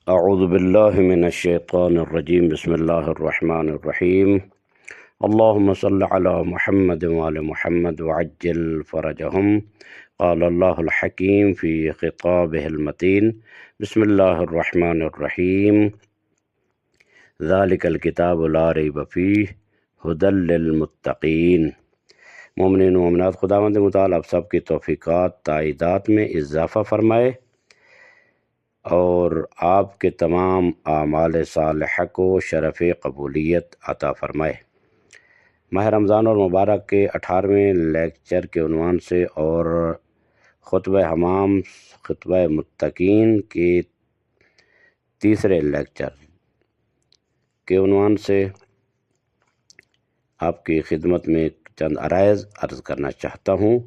اعوذ باللہ من الشیطان الرجیم بسم اللہ الرحمن الرحیم اللہم صل علی محمد وعلی محمد وعجل فرجہم قال اللہ الحکیم فی خطابہ المتین بسم اللہ الرحمن الرحیم ذالک الکتاب لا ریب فیہ ھدی للمتقین۔ مومنین و مومنات، خداوند متعال آپ سب کی توفیقات تائیدات میں اضافہ فرمائے اور آپ کے تمام اعمال صالحہ کو شرف قبولیت عطا فرمائے۔ ماہ رمضان اور مبارک کے 18ویں لیکچر کے عنوان سے اور خطبہ حمام خطبہ متقین کے تیسرے لیکچر کے عنوان سے آپ کی خدمت میں چند عرائض عرض کرنا چاہتا ہوں،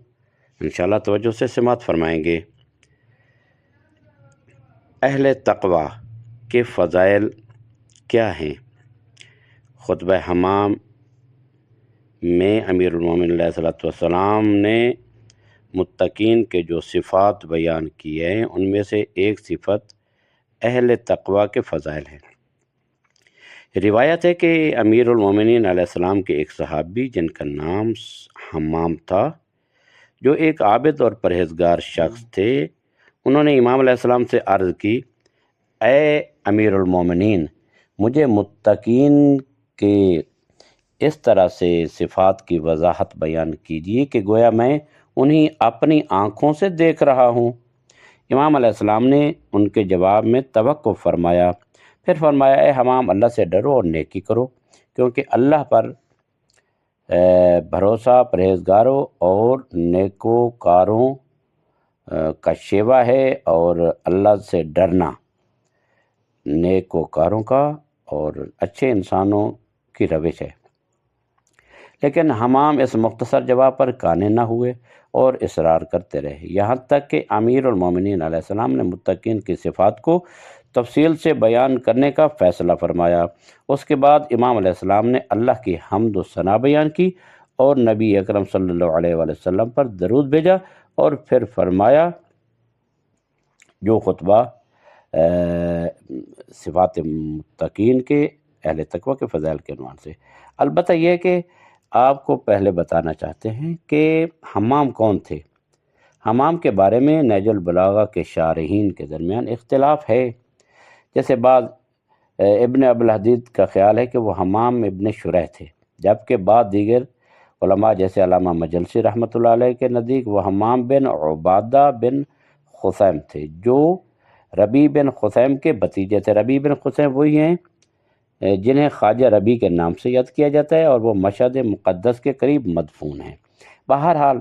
انشاءاللہ توجہ سے سماعت فرمائیں گے۔ اہل تقوی کے فضائل کیا ہیں؟ خطبہ حمام میں امیر المومنین علیہ الصلوۃ والسلام نے متقین کے جو صفات بیان کی ہیں ان میں سے ایک صفت اہل تقوی کے فضائل ہیں۔ روایت ہے کہ امیر المومنین علیہ السلام کے ایک صحابی جن کا نام حمام تھا، جو ایک عابد اور پرہیزگار شخص تھے، انہوں نے امام علیہ السلام سے عرض کی، اے امیر المومنین، مجھے متقین کے اس طرح سے صفات کی وضاحت بیان کیجیے کہ گویا میں انہیں اپنی آنکھوں سے دیکھ رہا ہوں۔ امام علیہ السلام نے ان کے جواب میں توقف فرمایا، پھر فرمایا، اے حمام، اللہ سے ڈرو اور نیکی کرو، کیونکہ اللہ پر بھروسہ پرہیزگاروں اور نیکوکاروں کا شیوا ہے، اور اللہ سے ڈرنا نیکوکاروں کا اور اچھے انسانوں کی روش ہے۔ لیکن حمام اس مختصر جواب پر قانع نہ ہوئے اور اصرار کرتے رہے، یہاں تک کہ امیر المومنین علیہ السلام نے متقین کی صفات کو تفصیل سے بیان کرنے کا فیصلہ فرمایا۔ اس کے بعد امام علیہ السلام نے اللہ کی حمد و ثنا بیان کی اور نبی اکرم صلی اللہ علیہ وآلہ وسلم پر درود بھیجا، اور پھر فرمایا جو خطبہ صفات متقین کے اہل تقوی کے فضائل کے عنوان سے۔ البتہ یہ کہ آپ کو پہلے بتانا چاہتے ہیں کہ حمام کون تھے۔ حمام کے بارے میں نہج البلاغہ کے شارحین کے درمیان اختلاف ہے۔ جیسے بعض ابن ابوالحدید کا خیال ہے کہ وہ حمام ابن شریح تھے، جبکہ بعض دیگر علماء جیسے علامہ مجلسی رحمۃ اللہ علیہ کے نزدیک وہ حمام بن عبادہ بن خثیم تھے، جو ربیع بن خثیم کے بھتیجے تھے۔ ربیع بن خثیم وہی ہیں جنہیں خواجہ ربیع کے نام سے یاد کیا جاتا ہے، اور وہ مشہد مقدس کے قریب مدفون ہیں۔ بہرحال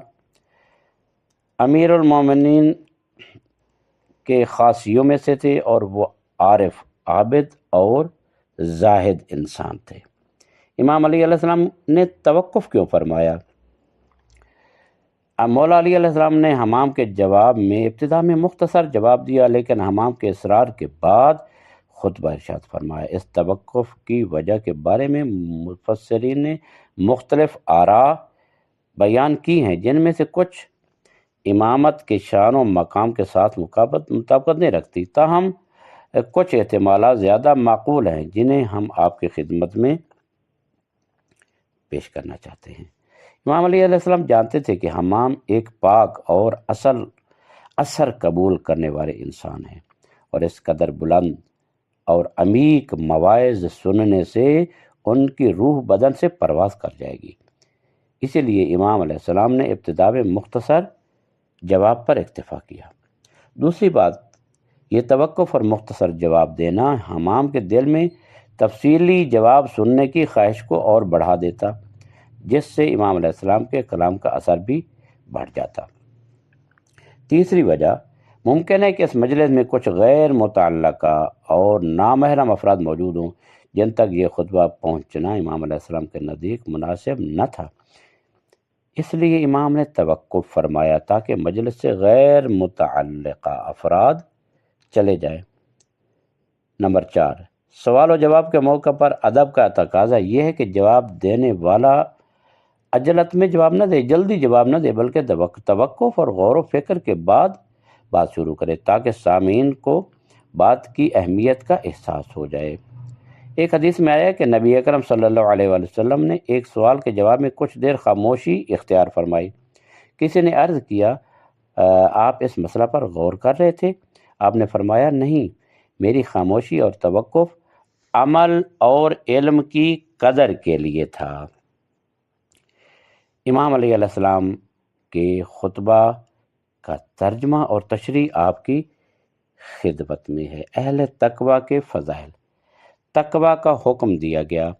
امیر المومنین کے خاصیوں میں سے تھے، اور وہ عارف، عابد اور زاہد انسان تھے۔ امام علی علیہ السلام نے توقف کیوں فرمایا؟ مولا علی علیہ السلام نے حمام کے جواب میں ابتدا میں مختصر جواب دیا، لیکن حمام کے اصرار کے بعد خطبہ ارشاد فرمایا۔ اس توقف کی وجہ کے بارے میں مفسرین نے مختلف آراء بیان کی ہیں، جن میں سے کچھ امامت کے شان و مقام کے ساتھ مطابقت نہیں رکھتی، تاہم کچھ احتمالات زیادہ معقول ہیں جنہیں ہم آپ کی خدمت میں پیش کرنا چاہتے ہیں۔ امام علی علیہ السلام جانتے تھے کہ حمام ایک پاک اور اثر قبول کرنے والے انسان ہیں، اور اس قدر بلند اور عمیق مواعظ سننے سے ان کی روح بدن سے پرواز کر جائے گی۔ اسی لیے امام علیہ السلام نے ابتدا میں مختصر جواب پر اکتفا کیا۔ دوسری بات، یہ توقف اور مختصر جواب دینا حمام کے دل میں تفصیلی جواب سننے کی خواہش کو اور بڑھا دیتا، جس سے امام علیہ السلام کے کلام کا اثر بھی بڑھ جاتا۔ تیسری وجہ، ممکن ہے کہ اس مجلس میں کچھ غیر متعلقہ اور نامحرم افراد موجود ہوں جن تک یہ خطبہ پہنچنا امام علیہ السلام کے نزدیک مناسب نہ تھا، اس لیے امام نے توقف فرمایا تاکہ مجلس سے غیر متعلقہ افراد چلے جائیں۔ نمبر 4، سوال و جواب کے موقع پر ادب کا تقاضا یہ ہے کہ جواب دینے والا عجلت میں جواب نہ دے، جلدی جواب نہ دے، بلکہ توقف اور غور و فکر کے بعد بات شروع کرے، تاکہ سامعین کو بات کی اہمیت کا احساس ہو جائے۔ ایک حدیث میں آیا کہ نبی اکرم صلی اللہ علیہ وآلہ وسلم نے ایک سوال کے جواب میں کچھ دیر خاموشی اختیار فرمائی۔ کسی نے عرض کیا آپ اس مسئلہ پر غور کر رہے تھے؟ آپ نے فرمایا نہیں، میری خاموشی اور توقف عمل اور علم کی قدر کے لیے تھا۔ امام علیہ السلام کے خطبہ کا ترجمہ اور تشریح آپ کی خدمت میں ہے۔ اہل تقوی کے فضائل۔ تقوی کا حکم دیا گیا۔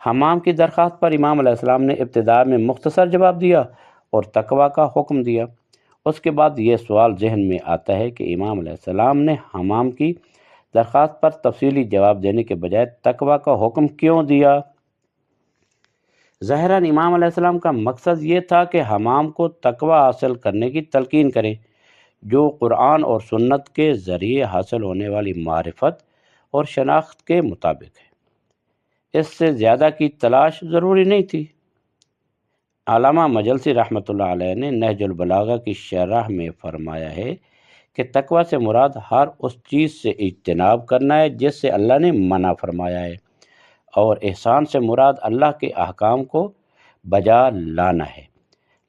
حمام کی درخواست پر امام علیہ السلام نے ابتدا میں مختصر جواب دیا اور تقوی کا حکم دیا۔ اس کے بعد یہ سوال ذہن میں آتا ہے کہ امام علیہ السلام نے حمام کی درخواست پر تفصیلی جواب دینے کے بجائے تقوی کا حکم کیوں دیا؟ ظاہراً امام علیہ السلام کا مقصد یہ تھا کہ حمام کو تقوی حاصل کرنے کی تلقین کرے، جو قرآن اور سنت کے ذریعے حاصل ہونے والی معرفت اور شناخت کے مطابق ہے۔ اس سے زیادہ کی تلاش ضروری نہیں تھی۔ علامہ مجلسی رحمۃ اللہ علیہ نے نہج البلاغہ کی شرح میں فرمایا ہے کہ تقوی سے مراد ہر اس چیز سے اجتناب کرنا ہے جس سے اللہ نے منع فرمایا ہے، اور احسان سے مراد اللہ کے احکام کو بجا لانا ہے۔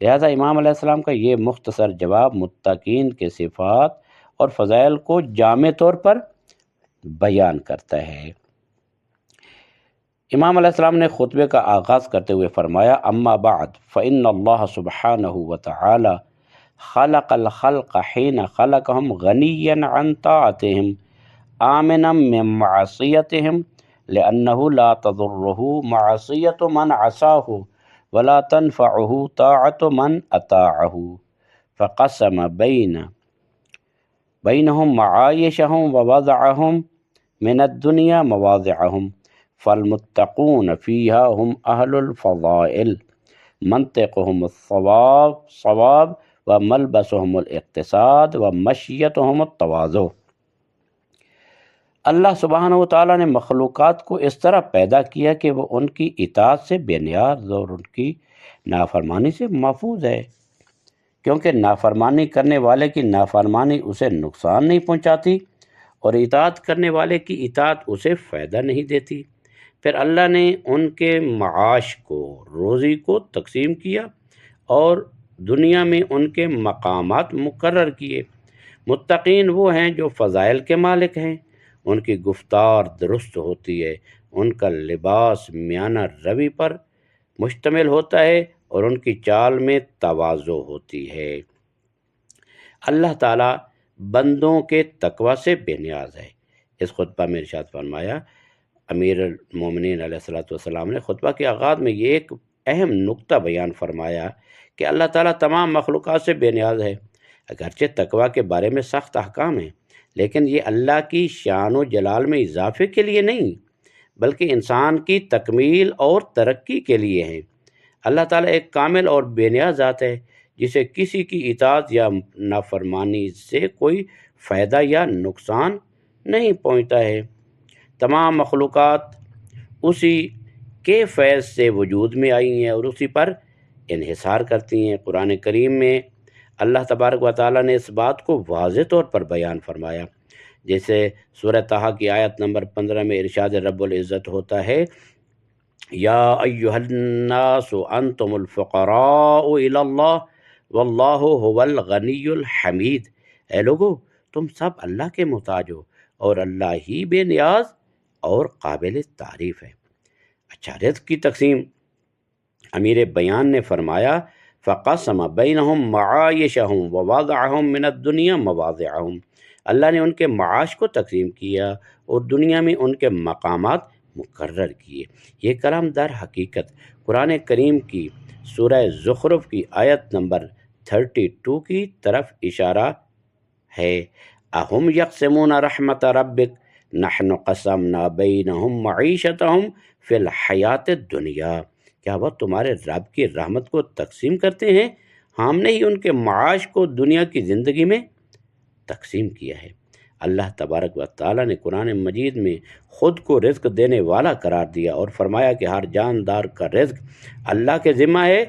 لہذا امام علیہ السلام کا یہ مختصر جواب متقین کے صفات اور فضائل کو جامع طور پر بیان کرتا ہے۔ امام علیہ السلام نے خطبے کا آغاز کرتے ہوئے فرمایا اما بعد فإن اللہ سبحانہ وتعالی خلق الخلق حین خلقهم غنیا عن طاعتهم آمنا من معصیتهم لأنه لا تضره معصیت من عصاه ولا تنفعه طاعت من اطاعه فقسم بینهم معایشهم ووضعهم من الدنیا مواضعهم فالمتقون فيها هم أهل الفضائل منطقهم الصواب صواب وملبسهم الاقتصاد ومشيتهم التواضع۔ اللہ سبحانہ وتعالیٰ نے مخلوقات کو اس طرح پیدا کیا کہ وہ ان کی اطاعت سے بے نیاز اور ان کی نافرمانی سے محفوظ ہے، کیونکہ نافرمانی کرنے والے کی نافرمانی اسے نقصان نہیں پہنچاتی اور اطاعت کرنے والے کی اطاعت اسے فائدہ نہیں دیتی۔ پھر اللہ نے ان کے معاش کو، روزی کو تقسیم کیا اور دنیا میں ان کے مقامات مقرر کیے۔ متقین وہ ہیں جو فضائل کے مالک ہیں، ان کی گفتار درست ہوتی ہے، ان کا لباس میانہ روی پر مشتمل ہوتا ہے اور ان کی چال میں تواضع ہوتی ہے۔ اللہ تعالیٰ بندوں کے تقوی سے بے نیاز ہے۔ اس خطبہ میں ارشاد فرمایا امیر المومنین علیہ الصلوۃ والسلام نے خطبہ کے آغاز میں یہ ایک اہم نقطہ بیان فرمایا کہ اللہ تعالیٰ تمام مخلوقات سے بے نیاز ہے۔ اگرچہ تقوی کے بارے میں سخت احکام ہیں، لیکن یہ اللہ کی شان و جلال میں اضافے کے لیے نہیں بلکہ انسان کی تکمیل اور ترقی کے لیے ہیں۔ اللہ تعالیٰ ایک کامل اور بے نیاز ذات ہے جسے کسی کی اطاعت یا نافرمانی سے کوئی فائدہ یا نقصان نہیں پہنچتا ہے۔ تمام مخلوقات اسی کے فیض سے وجود میں آئی ہیں اور اسی پر انحصار کرتی ہیں۔ قرآن کریم میں اللہ تبارک و تعالیٰ نے اس بات کو واضح طور پر بیان فرمایا، جیسے سورہ طٰہٰ کی آیت نمبر 15 میں ارشاد رب العزت ہوتا ہے یا ایھا الناس انتم الفقراء الی اللہ واللہ هو الغنی الحمید۔ اے لوگو، تم سب اللہ کے محتاج ہو اور اللہ ہی بے نیاز اور قابل تعریف ہے۔ اچھا، رزق کی تقسیم امیر بیان نے فرمایا فقسم بینہم معایشہم ووضعہم من الدنیا مواضعہم۔ اللہ نے ان کے معاش کو تقسیم کیا اور دنیا میں ان کے مقامات مقرر کیے۔ یہ کلام در حقیقت قرآن کریم کی سورہ زخرف کی آیت نمبر 32 کی طرف اشارہ ہے۔ اہم یقسمون رحمت ربک نحن قسمنا بینہم معیشتہم فی الحیات الدنیا۔ کیا وہ تمہارے رب کی رحمت کو تقسیم کرتے ہیں؟ ہم نے ہی ان کے معاش کو دنیا کی زندگی میں تقسیم کیا ہے۔ اللہ تبارک و تعالیٰ نے قرآن مجید میں خود کو رزق دینے والا قرار دیا اور فرمایا کہ ہر جاندار کا رزق اللہ کے ذمہ ہے۔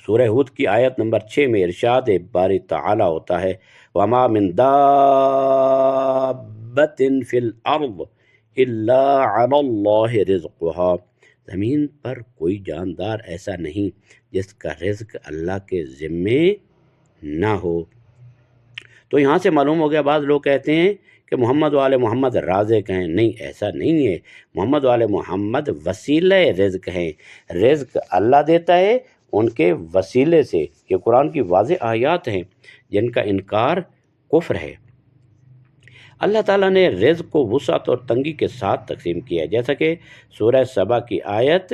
سورہ ہود کی آیت نمبر 6 میں ارشاد باری تعالی ہوتا ہے وَمَا مِن دَابَّةٍ فِي الْأَرْضِ إِلَّا عَلَى اللَّهِ رِزْقُهَا، زمین پر کوئی جاندار ایسا نہیں جس کا رزق اللہ کے ذمے نہ ہو۔ تو یہاں سے معلوم ہو گیا، بعض لوگ کہتے ہیں کہ محمد والے محمد رازق ہیں، نہیں ایسا نہیں ہے، محمد والے محمد وسیلہ رزق ہیں، رزق اللہ دیتا ہے ان کے وسیلے سے۔ یہ قرآن کی واضح آیات ہیں جن کا انکار کفر ہے۔ اللہ تعالیٰ نے رزق کو وسعت اور تنگی کے ساتھ تقسیم کیا ہے، جیسا کہ سورہ سبا کی آیت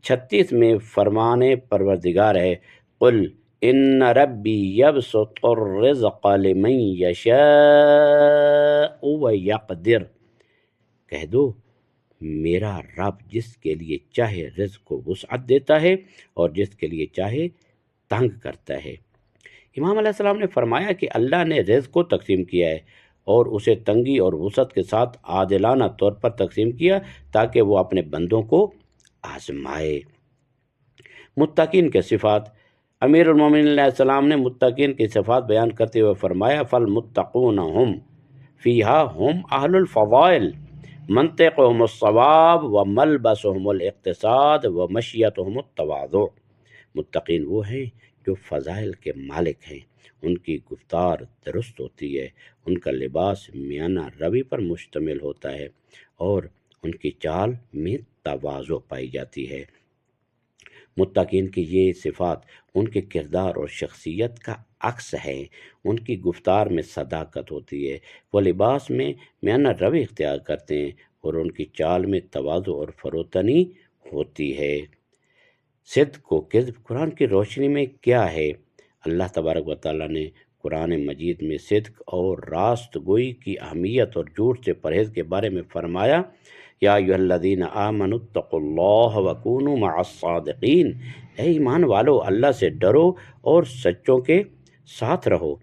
36 میں فرمان پروردگار ہے قل ان ربی یبسط الرزق لمن یشاء ویقدر، کہہ دو میرا رب جس کے لیے چاہے رزق کو وسعت دیتا ہے اور جس کے لیے چاہے تنگ کرتا ہے۔ امام علیہ السلام نے فرمایا کہ اللہ نے رزق کو تقسیم کیا ہے اور اسے تنگی اور وسعت کے ساتھ عادلانہ طور پر تقسیم کیا تاکہ وہ اپنے بندوں کو آزمائے۔ متقین کے صفات، امیر المومنین علیہ السلام نے متقین کی صفات بیان کرتے ہوئے فرمایا فالمتقون ہم فیہا ہم اہل الفضائل منطقہم الصواب وملبسہم الاقتصاد ومشیتہم التواضع، متقین وہ ہیں جو فضائل کے مالک ہیں، ان کی گفتار درست ہوتی ہے، ان کا لباس میانہ روی پر مشتمل ہوتا ہے اور ان کی چال میں تواضع پائی جاتی ہے۔ متقین کی یہ صفات ان کے کردار اور شخصیت کا عکس ہے، ان کی گفتار میں صداقت ہوتی ہے، وہ لباس میں میانہ روی اختیار کرتے ہیں اور ان کی چال میں تواضع اور فروتنی ہوتی ہے۔ صدق و کذب قرآن کی روشنی میں کیا ہے؟ اللہ تبارک و تعالیٰ نے قرآن مجید میں صدق اور راست گوئی کی اہمیت اور جھوٹ سے پرہیز کے بارے میں فرمایا یا ایھا الذین آمنوا اتقوا اللہ وکونوا مع الصادقین، اے ایمان والو اللہ سے ڈرو اور سچوں کے ساتھ رہو۔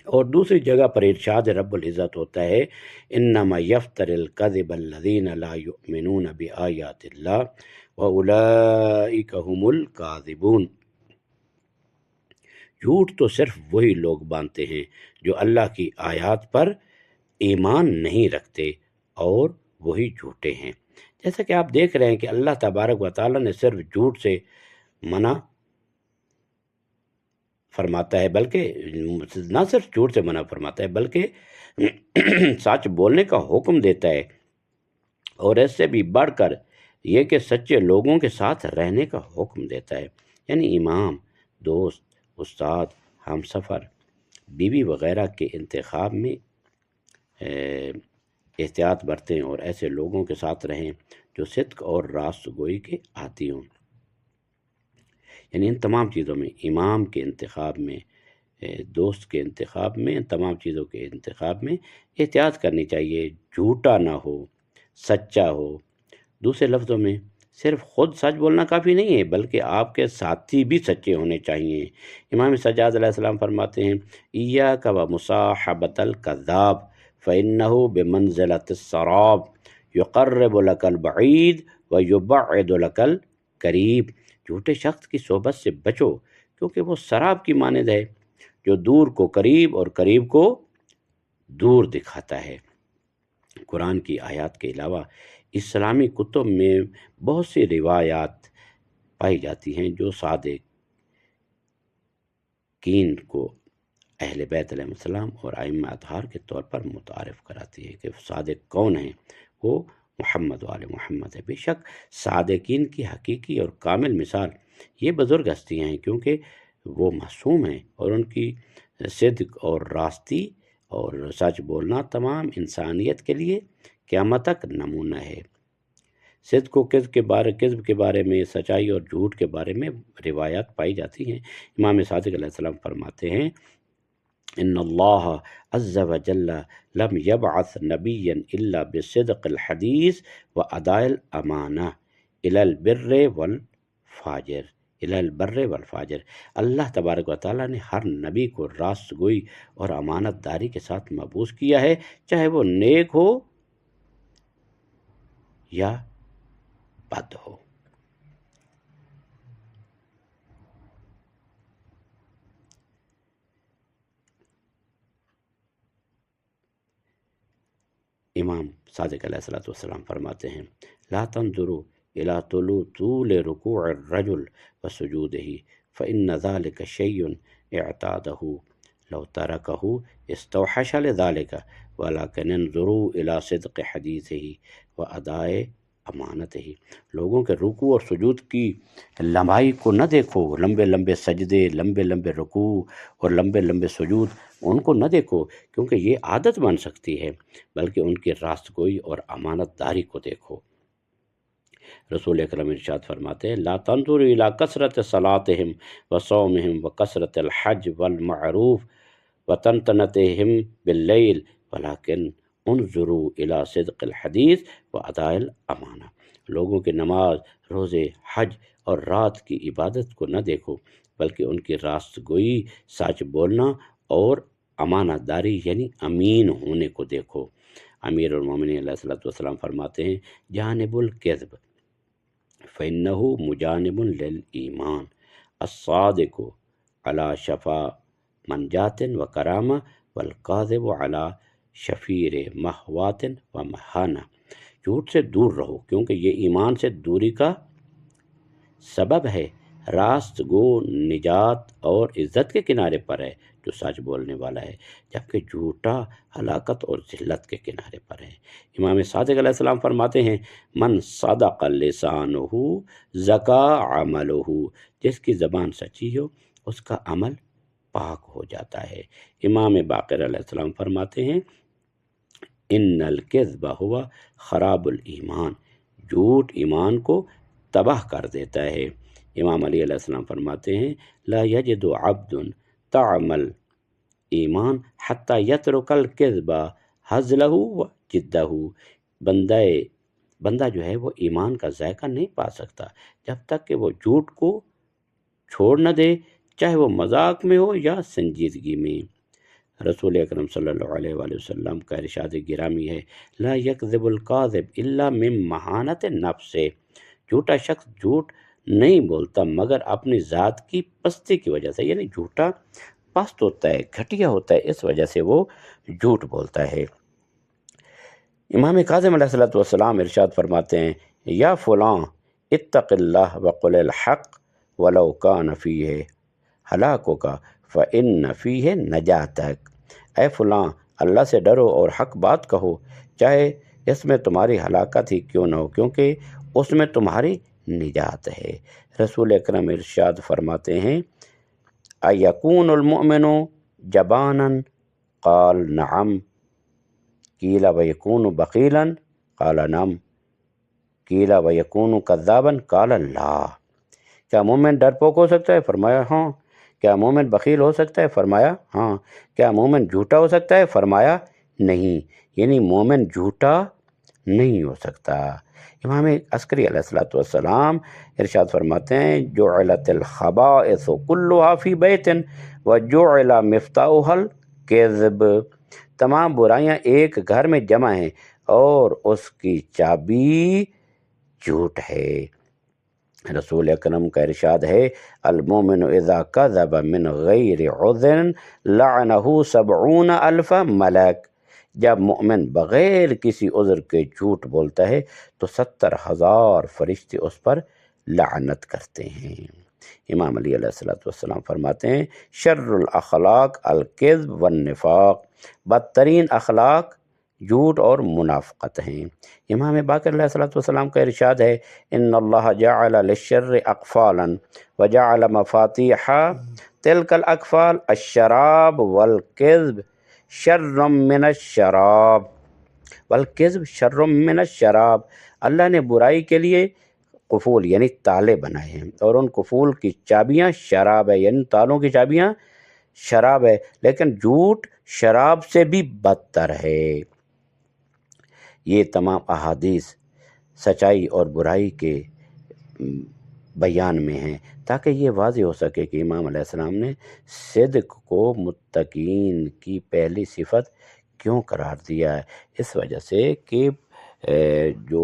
اور دوسری جگہ پر ارشاد رب العزت ہوتا ہے انما یفتر الکذب الذین لا یؤمنون بآیات اللہ وَأُولَئِكَ هُمُ الْكَاذِبُونَ، جھوٹ تو صرف وہی لوگ باندھتے ہیں جو اللہ کی آیات پر ایمان نہیں رکھتے اور وہی جھوٹے ہیں۔ جیسا کہ آپ دیکھ رہے ہیں کہ اللہ تبارک و تعالیٰ نے صرف جھوٹ سے منع فرماتا ہے، بلکہ نہ صرف جھوٹ سے منع فرماتا ہے بلکہ سچ بولنے کا حکم دیتا ہے، اور اس سے بھی بڑھ کر یہ کہ سچے لوگوں کے ساتھ رہنے کا حکم دیتا ہے، یعنی امام، دوست، استاد، ہم سفر، بیوی وغیرہ کے انتخاب میں احتیاط برتیں اور ایسے لوگوں کے ساتھ رہیں جو صدق اور راست گوئی کے عادی ہوں۔ یعنی ان تمام چیزوں میں، امام کے انتخاب میں، دوست کے انتخاب میں، ان تمام چیزوں کے انتخاب میں احتیاط کرنی چاہیے، جھوٹا نہ ہو، سچا ہو۔ دوسرے لفظوں میں صرف خود سچ بولنا کافی نہیں ہے بلکہ آپ کے ساتھی بھی سچے ہونے چاہیے۔ امام سجاد علیہ السلام فرماتے ہیں ایاک ومصاحبۃ الکذاب فإنہ بمنزلۃ السراب یقرب لک البعید ویبعد لک القریب، جھوٹے شخص کی صحبت سے بچو کیونکہ وہ سراب کی مانند ہے جو دور کو قریب اور قریب کو دور دکھاتا ہے۔ قرآن کی آیات کے علاوہ اسلامی کتب میں بہت سی روایات پائی جاتی ہیں جو صادقین کو اہل بیت علیہ السلام اور ائمہ اطہار کے طور پر متعارف کراتی ہے کہ صادق کون ہیں، وہ محمد وآل محمد ہے۔ بے شک صادقین کی حقیقی اور کامل مثال یہ بزرگ ہستیاں ہیں کیونکہ وہ معصوم ہیں اور ان کی صدق اور راستی اور سچ بولنا تمام انسانیت کے لیے قیامت تک نمونہ ہے۔ صدق و کذب کے بارے میں، سچائی اور جھوٹ کے بارے میں روایات پائی جاتی ہیں۔ امام صادق علیہ السلام فرماتے ہیں ان اللہ عز وجل لم یبعث نبیا الا بصدق الحدیث واداء الامانہ الی البر والفاجر، اللہ تبارک و تعالیٰ نے ہر نبی کو راست گوئی اور امانت داری کے ساتھ مبعوث کیا ہے، چاہے وہ نیک ہو یا بد ہو۔ امام صادق علیہ الصلوۃ والسلام فرماتے ہیں لا تنظروا الى طول رکوع الرجل وسجودہ فإن ذلك شيء اعتاده لو تركه استوحش لذلك ولكن انظروا الى صدق حدیثه واداء امانتہ۔ لوگوں کے رکوع اور سجود کی لمبائی کو نہ دیکھو، لمبے لمبے سجدے، لمبے لمبے رکوع اور لمبے لمبے سجود، ان کو نہ دیکھو کیونکہ یہ عادت بن سکتی ہے، بلکہ ان کی راست گوئی اور امانت داری کو دیکھو۔ رسول اکرم ارشاد فرماتے ہیں لا تنظروا الی کثرت صلاتہم وصومہم وکثرت الحج والمعروف وتنتنتہم باللیل ولکن انظروا الی صدق الحدیث واداء الامانہ۔ لوگوں کی نماز، روزے، حج اور رات کی عبادت کو نہ دیکھو بلکہ ان کی راست گوئی، سچ بولنا اور امانت داری یعنی امین ہونے کو دیکھو۔ امیر المومنین علیہ الصلوۃ والسلام فرماتے ہیں جانب الکذب فإنه مجانب للإیمان الصادق على شفا منجات وکرامہ والکاذب على شفیر مہوات ومہانہ۔ جھوٹ سے دور رہو کیونکہ یہ ایمان سے دوری کا سبب ہے، راست گو نجات اور عزت کے کنارے پر ہے جو سچ بولنے والا ہے، جبکہ جھوٹا ہلاکت اور ذلت کے کنارے پر ہے۔ امام صادق علیہ السلام فرماتے ہیں من صدق لسانہ زکا عملہ، جس کی زبان سچی ہو اس کا عمل پاک ہو جاتا ہے۔ امام باقر علیہ السلام فرماتے ہیں ان الکذب ہوا خراب الایمان، جھوٹ ایمان کو تباہ کر دیتا ہے۔ امام علی علیہ السلام فرماتے ہیں لا یجد عبد طعم الایمان حتی یترک الکذب ہزلہ وجدہ، بندہ جو ہے وہ ایمان کا ذائقہ نہیں پا سکتا جب تک کہ وہ جھوٹ کو چھوڑ نہ دے، چاہے وہ مذاق میں ہو یا سنجیدگی میں۔ رسول اکرم صلی اللہ علیہ وآلہ وسلم کا ارشاد گرامی ہے لا یکذب الکاذب الا من مہانت نفس، جھوٹا شخص جھوٹ نہیں بولتا مگر اپنی ذات کی پستی کی وجہ سے، یعنی جھوٹا پست ہوتا ہے، گھٹیا ہوتا ہے، اس وجہ سے وہ جھوٹ بولتا ہے۔ امام کاظم علیہ الصلوۃ والسلام ارشاد فرماتے ہیں یا فلاں اتق اللہ وقل الحق ولو کان فیہ ہلاکک فإن فیہ نجاتک، اے فلاں اللہ سے ڈرو اور حق بات کہو چاہے اس میں تمہاری ہلاکت ہی کیوں نہ ہو، کیونکہ اس میں تمہاری نجات ہے۔ رسول اکرم ارشاد فرماتے ہیں ایکون المؤمن جبانا قال نعم قیل ویکون بخیلا قال نعم قیل ویکون کذابا قال لا، کیا مومن ڈرپوک ہو سکتا ہے؟ فرمایا ہاں۔ کیا مومن بخیل ہو سکتا ہے؟ فرمایا ہاں۔ کیا مومن جھوٹا ہو سکتا ہے؟ فرمایا نہیں، یعنی مومن جھوٹا نہیں ہو سکتا۔ امام عسکری علیہ الصلوۃ والسلام ارشاد فرماتے ہیں جعلت الخبائث کلها فی بیت وجعل مفتاحها الکذب، تمام برائیاں ایک گھر میں جمع ہیں اور اس کی چابی جھوٹ ہے۔ رسول اکرم کا ارشاد ہے المومن اذا کذب من غیر عذر لعنہ 70,000 ملک، جب مومن بغیر کسی عذر کے جھوٹ بولتا ہے تو 70,000 فرشتے اس پر لعنت کرتے ہیں۔ امام علی علیہ الصلوۃ والسلام فرماتے ہیں شر الاخلاق الکذب والنفاق، بدترین اخلاق جھوٹ اور منافقت ہیں۔ امام باقر علیہ الصلوۃ والسلام کا ارشاد ہے ان اللہ جعل للشر اقفالا وجعل مفاتیح تلک الاقفال الشراب والکذب شر من الشراب، والکذب شر من الشراب، اللہ نے برائی کے لیے قفول یعنی تالے بنائے ہیں اور ان قفول کی چابیاں شراب ہے، یعنی تالوں کی چابیاں شراب ہے، لیکن جھوٹ شراب سے بھی بدتر ہے۔ یہ تمام احادیث سچائی اور برائی کے بیان میں ہیں تاکہ یہ واضح ہو سکے کہ امام علیہ السلام نے صدق کو متقین کی پہلی صفت کیوں قرار دیا ہے، اس وجہ سے کہ جو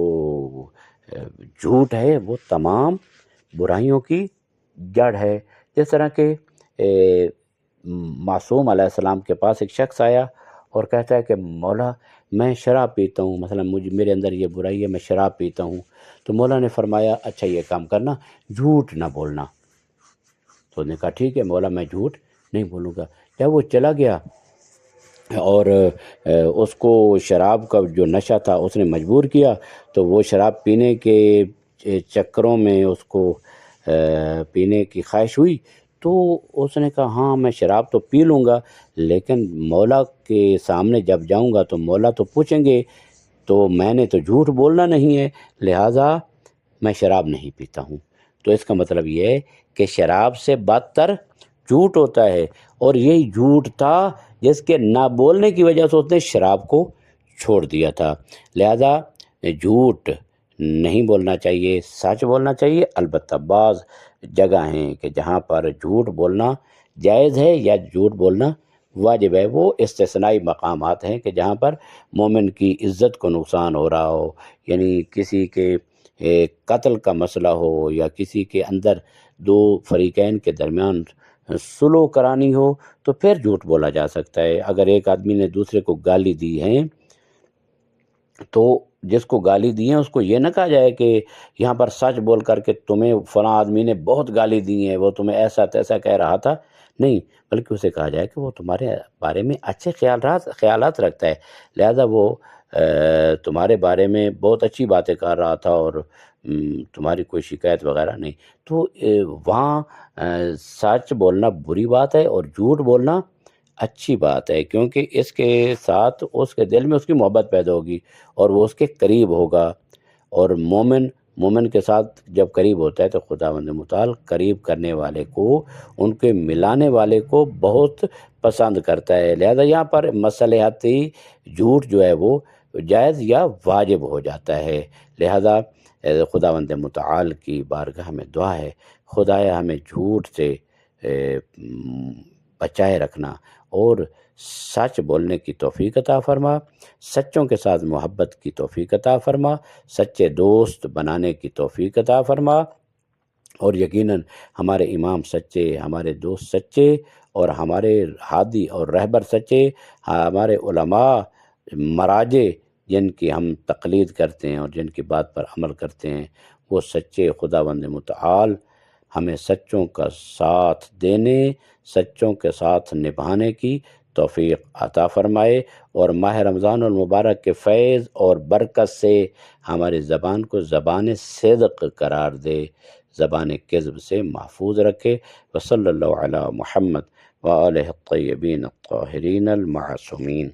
جھوٹ ہے وہ تمام برائیوں کی جڑ ہے۔ جس طرح کہ معصوم علیہ السلام کے پاس ایک شخص آیا اور کہتا ہے کہ مولا میں شراب پیتا ہوں، مثلا میرے اندر یہ برائی ہے، میں شراب پیتا ہوں، تو مولا نے فرمایا اچھا یہ کام کرنا، جھوٹ نہ بولنا۔ تو نے کہا ٹھیک ہے مولا میں جھوٹ نہیں بولوں گا۔ جب وہ چلا گیا اور اس کو شراب کا جو نشہ تھا اس نے مجبور کیا، تو وہ شراب پینے کے چکروں میں اس کو پینے کی خواہش ہوئی، تو اس نے کہا ہاں میں شراب تو پی لوں گا، لیکن مولا کے سامنے جب جاؤں گا تو مولا تو پوچھیں گے، تو میں نے تو جھوٹ بولنا نہیں ہے، لہٰذا میں شراب نہیں پیتا ہوں۔ تو اس کا مطلب یہ ہے کہ شراب سے بدتر جھوٹ ہوتا ہے، اور یہی جھوٹ تھا جس کے نہ بولنے کی وجہ سے اس نے شراب کو چھوڑ دیا تھا۔ لہذا جھوٹ نہیں بولنا چاہیے، سچ بولنا چاہیے۔ البتہ بعض جگہ ہیں کہ جہاں پر جھوٹ بولنا جائز ہے یا جھوٹ بولنا واجب ہے، وہ استثنائی مقامات ہیں کہ جہاں پر مومن کی عزت کو نقصان ہو رہا ہو، یعنی کسی کے قتل کا مسئلہ ہو، یا کسی کے اندر دو فریقین کے درمیان صلح کرانی ہو، تو پھر جھوٹ بولا جا سکتا ہے۔ اگر ایک آدمی نے دوسرے کو گالی دی ہے تو جس کو گالی دی ہیں اس کو یہ نہ کہا جائے کہ یہاں پر سچ بول کر کہ تمہیں فلاں آدمی نے بہت گالی دی ہیں، وہ تمہیں ایسا تیسا کہہ رہا تھا، نہیں، بلکہ اسے کہا جائے کہ وہ تمہارے بارے میں اچھے خیالات رکھتا ہے، لہذا وہ تمہارے بارے میں بہت اچھی باتیں کر رہا تھا، اور تمہاری کوئی شکایت وغیرہ نہیں۔ تو وہاں سچ بولنا بری بات ہے اور جھوٹ بولنا اچھی بات ہے، کیونکہ اس کے ساتھ اس کے دل میں اس کی محبت پیدا ہوگی اور وہ اس کے قریب ہوگا، اور مومن کے ساتھ جب قریب ہوتا ہے تو خداوند متعال قریب کرنے والے کو، ان کے ملانے والے کو بہت پسند کرتا ہے۔ لہذا یہاں پر مصلحتی جھوٹ جو ہے وہ جائز یا واجب ہو جاتا ہے۔ لہذا خداوند متعال کی بارگاہ میں دعا ہے، خدایا ہمیں جھوٹ سے بچائے رکھنا اور سچ بولنے کی توفیق عطا فرما، سچوں کے ساتھ محبت کی توفیق عطا فرما، سچے دوست بنانے کی توفیق عطا فرما، اور یقیناً ہمارے امام سچے، ہمارے دوست سچے، اور ہمارے ہادی اور رہبر سچے، ہمارے علماء مراجع جن کی ہم تقلید کرتے ہیں اور جن کی بات پر عمل کرتے ہیں، وہ سچے۔ خداوند متعال ہمیں سچوں کا ساتھ دینے، سچوں کے ساتھ نبھانے کی توفیق عطا فرمائے، اور ماہ رمضان المبارک کے فیض اور برکت سے ہماری زبان کو زبان صدق قرار دے، زبان کذب سے محفوظ رکھے۔ وصلی اللہ علی محمد وآلہ الطیبین الطاہرین المعصومین۔